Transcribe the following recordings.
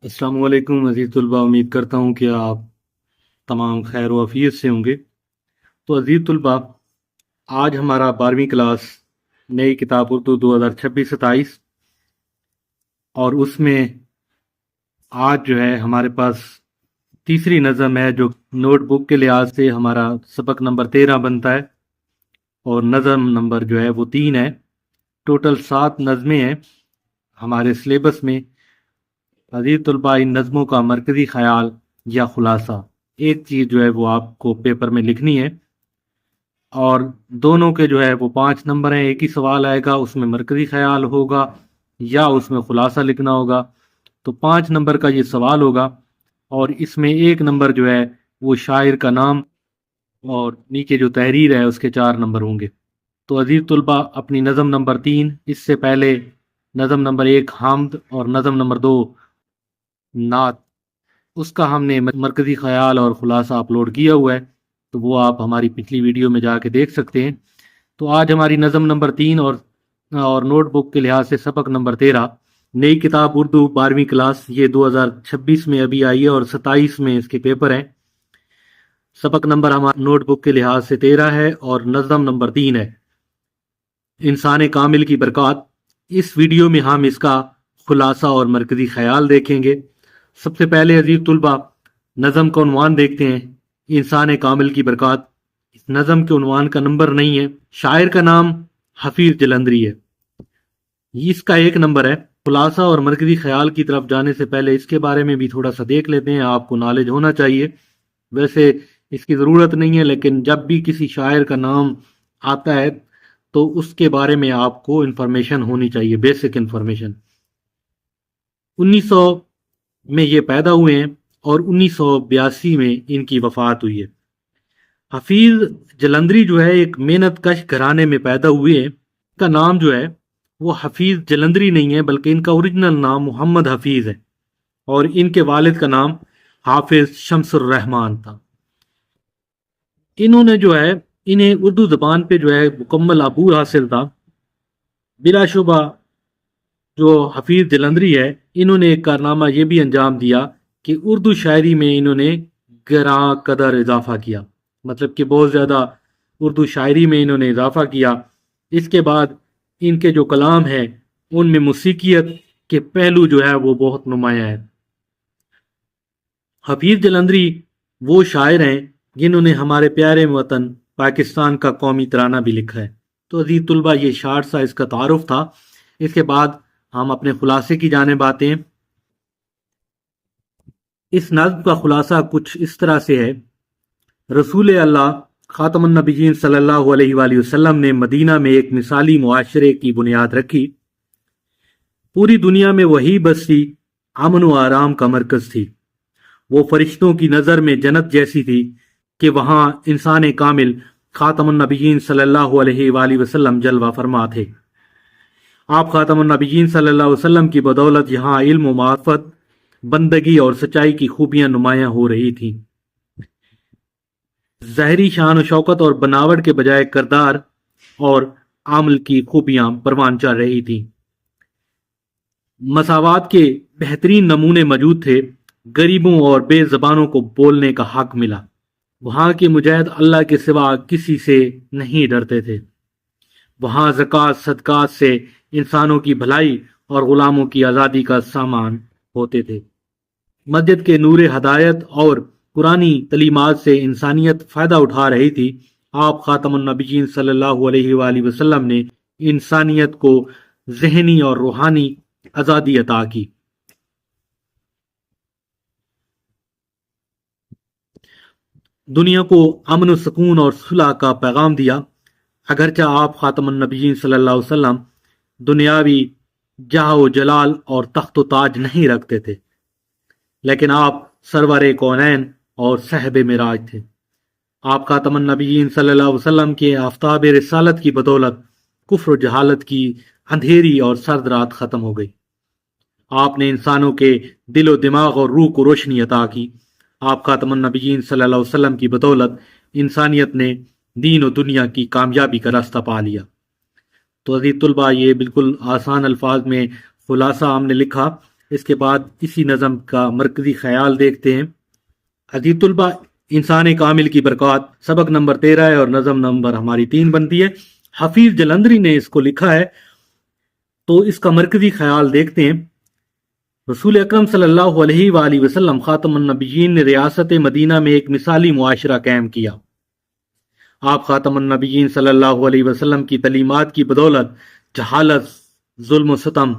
السلام علیکم عزیز طلباء، امید کرتا ہوں کہ آپ تمام خیر و عافیت سے ہوں گے۔ تو عزیز طلباء، آج ہمارا 12ویں کلاس نئی کتاب اردو 2026-27 اور اس میں آج جو ہے ہمارے پاس تیسری نظم ہے جو نوٹ بک کے لحاظ سے ہمارا سبق نمبر 13 بنتا ہے، اور نظم نمبر جو ہے وہ 3 ہے۔ ٹوٹل 7 نظمیں ہیں ہمارے سلیبس میں۔ عزیز طلباء، ان نظموں کا مرکزی خیال یا خلاصہ ایک چیز جو ہے وہ آپ کو پیپر میں لکھنی ہے، اور دونوں کے جو ہے وہ 5 نمبر ہیں۔ ایک ہی سوال آئے گا، اس میں مرکزی خیال ہوگا یا اس میں خلاصہ لکھنا ہوگا۔ تو 5 نمبر کا یہ سوال ہوگا، اور اس میں 1 نمبر جو ہے وہ شاعر کا نام، اور نیچے جو تحریر ہے اس کے 4 نمبر ہوں گے۔ تو عزیز طلباء، اپنی نظم نمبر 3، اس سے پہلے نظم نمبر 1 حمد اور نظم نمبر 2 نعت، اس کا ہم نے مرکزی خیال اور خلاصہ اپلوڈ کیا ہوا ہے، تو وہ آپ ہماری پچھلی ویڈیو میں جا کے دیکھ سکتے ہیں۔ تو آج ہماری نظم نمبر 3 اور نوٹ بک کے لحاظ سے سبق نمبر 13، نئی کتاب اردو 12ویں کلاس، یہ 2026 میں ابھی آئی ہے اور 27 میں اس کے پیپر ہیں۔ سبق نمبر ہمارا نوٹ بک کے لحاظ سے 13 ہے اور نظم نمبر 3 ہے، انسان کامل کی برکات۔ اس ویڈیو میں ہم اس کا خلاصہ اور مرکزی خیال دیکھیں گے۔ سب سے پہلے عزیز طلباء، نظم کا عنوان دیکھتے ہیں، انسان کامل کی برکات۔ اس نظم کے عنوان کا نمبر نہیں ہے۔ شاعر کا نام حفیظ جلندری ہے، اس کا 1 نمبر ہے۔ خلاصہ اور مرکزی خیال کی طرف جانے سے پہلے اس کے بارے میں بھی تھوڑا سا دیکھ لیتے ہیں، آپ کو نالج ہونا چاہیے۔ ویسے اس کی ضرورت نہیں ہے، لیکن جب بھی کسی شاعر کا نام آتا ہے تو اس کے بارے میں آپ کو انفارمیشن ہونی چاہیے، بیسک انفارمیشن۔ 1900 میں یہ پیدا ہوئے ہیں اور 1982 میں ان کی وفات ہوئی ہے۔ حفیظ جلندری جو ہے ایک محنت کش گھرانے میں پیدا ہوئے ہیں۔ ان کا نام جو ہے وہ حفیظ جلندری نہیں ہے، بلکہ ان کا اوریجنل نام محمد حفیظ ہے، اور ان کے والد کا نام حافظ شمس الرحمان تھا۔ انہوں نے جو ہے انہیں اردو زبان پہ جو ہے مکمل عبور حاصل تھا۔ بلا شبہ جو حفیظ جلندری ہے، انہوں نے ایک کارنامہ یہ بھی انجام دیا کہ اردو شاعری میں انہوں نے گراں قدر اضافہ کیا، مطلب کہ بہت زیادہ اردو شاعری میں انہوں نے اضافہ کیا۔ اس کے بعد ان کے جو کلام ہیں ان میں موسیقیت کے پہلو جو ہے وہ بہت نمایاں ہے۔ حفیظ جلندری وہ شاعر ہیں جنہوں نے ہمارے پیارے وطن پاکستان کا قومی ترانہ بھی لکھا ہے۔ تو عزیز طلبہ، یہ شارٹ سا اس کا تعارف تھا۔ اس کے بعد ہم اپنے خلاصے کی جانب آتے ہیں۔ اس نظم کا خلاصہ کچھ اس طرح سے ہے۔ رسول اللہ خاتم النبیین صلی اللہ علیہ وآلہ وسلم نے مدینہ میں ایک مثالی معاشرے کی بنیاد رکھی۔ پوری دنیا میں وہی بستی امن و آرام کا مرکز تھی۔ وہ فرشتوں کی نظر میں جنت جیسی تھی کہ وہاں انسان کامل خاتم النبیین صلی اللہ علیہ وآلہ وسلم جلوہ فرما تھے۔ آپ خاتم النبیین صلی اللہ علیہ وسلم کی بدولت یہاں علم و معرفت، بندگی اور سچائی کی خوبیاں نمایاں ہو رہی تھیں۔ ظاہری شان و شوکت اور بناوٹ کے بجائے کردار اور عمل کی خوبیاں پروان چڑھ رہی تھیں۔ مساوات کے بہترین نمونے موجود تھے۔ غریبوں اور بے زبانوں کو بولنے کا حق ملا۔ وہاں کے مجاہد اللہ کے سوا کسی سے نہیں ڈرتے تھے۔ وہاں زکوٰۃ صدقات سے انسانوں کی بھلائی اور غلاموں کی آزادی کا سامان ہوتے تھے۔ مسجد کے نور ہدایت اور قرآنی تعلیمات سے انسانیت فائدہ اٹھا رہی تھی۔ آپ خاتم النبیین صلی اللہ علیہ وآلہ وسلم نے انسانیت کو ذہنی اور روحانی آزادی عطا کی۔ دنیا کو امن و سکون اور صلح کا پیغام دیا۔ اگرچہ آپ خاتم النبیین صلی اللہ علیہ وسلم دنیاوی جاہ و جلال اور تخت و تاج نہیں رکھتے تھے، لیکن آپ سرور کونین اور صاحب معراج تھے۔ آپ خاتم النبیین صلی اللہ علیہ وسلم کے آفتاب رسالت کی بدولت کفر و جہالت کی اندھیری اور سرد رات ختم ہو گئی۔ آپ نے انسانوں کے دل و دماغ اور روح کو روشنی عطا کی۔ آپ خاتم النبیین صلی اللہ علیہ وسلم کی بدولت انسانیت نے دین و دنیا کی کامیابی کا راستہ پا لیا۔ تو عزیز طلباء، یہ بالکل آسان الفاظ میں خلاصہ ہم نے لکھا۔ اس کے بعد اسی نظم کا مرکزی خیال دیکھتے ہیں۔ عزیز طلبہ، انسان کامل کی برکات سبق نمبر 13 ہے اور نظم نمبر ہماری 3 بنتی ہے۔ حفیظ جلندری نے اس کو لکھا ہے، تو اس کا مرکزی خیال دیکھتے ہیں۔ رسول اکرم صلی اللہ علیہ وآلہ وسلم خاتم النبیین نے ریاست مدینہ میں ایک مثالی معاشرہ قائم کیا۔ آپ خاتم النبیین صلی اللہ علیہ وسلم کی تعلیمات کی بدولت جہالت، ظلم و ستم،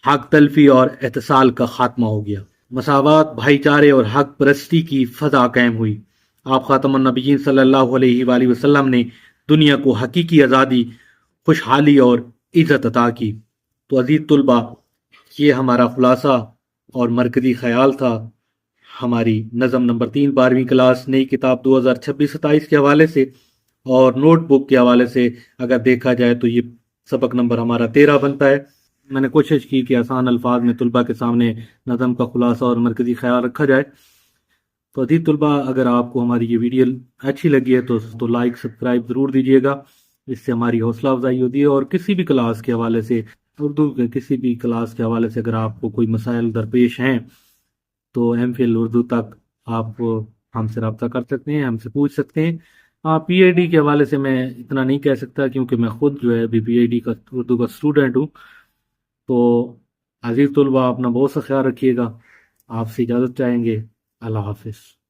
حق تلفی اور احتسال کا خاتمہ ہو گیا۔ مساوات، بھائی چارے اور حق پرستی کی فضا قائم ہوئی۔ آپ خاتم النبیین صلی اللہ علیہ وآلہ وسلم نے دنیا کو حقیقی آزادی، خوشحالی اور عزت عطا کی۔ تو عزیز طلبہ، یہ ہمارا خلاصہ اور مرکزی خیال تھا ہماری نظم نمبر 3 12ویں کلاس نئی کتاب 2026-27 کے حوالے سے، اور نوٹ بک کے حوالے سے اگر دیکھا جائے تو یہ سبق نمبر ہمارا 13 بنتا ہے۔ میں نے کوشش کی کہ آسان الفاظ میں طلبہ کے سامنے نظم کا خلاصہ اور مرکزی خیال رکھا جائے۔ تو عزیز طلبہ، اگر آپ کو ہماری یہ ویڈیو اچھی لگی ہے تو لائک سبسکرائب ضرور دیجیے گا، اس سے ہماری حوصلہ افزائی ہوتی ہے۔ اور کسی بھی کلاس کے حوالے سے، اردو کے کسی بھی کلاس کے حوالے سے اگر آپ کو کوئی مسائل درپیش ہیں تو ایم فل اردو تک آپ ہم سے رابطہ کر سکتے ہیں، ہم سے پوچھ سکتے ہیں۔ پی ایچ ڈی کے حوالے سے میں اتنا نہیں کہہ سکتا کیونکہ میں خود جو ہے ابھی پی ایچ ڈی کا اردو کا اسٹوڈنٹ ہوں۔ تو عزیز طلبہ، اپنا بہت سا خیال رکھیے گا۔ آپ سے اجازت چاہیں گے۔ اللہ حافظ۔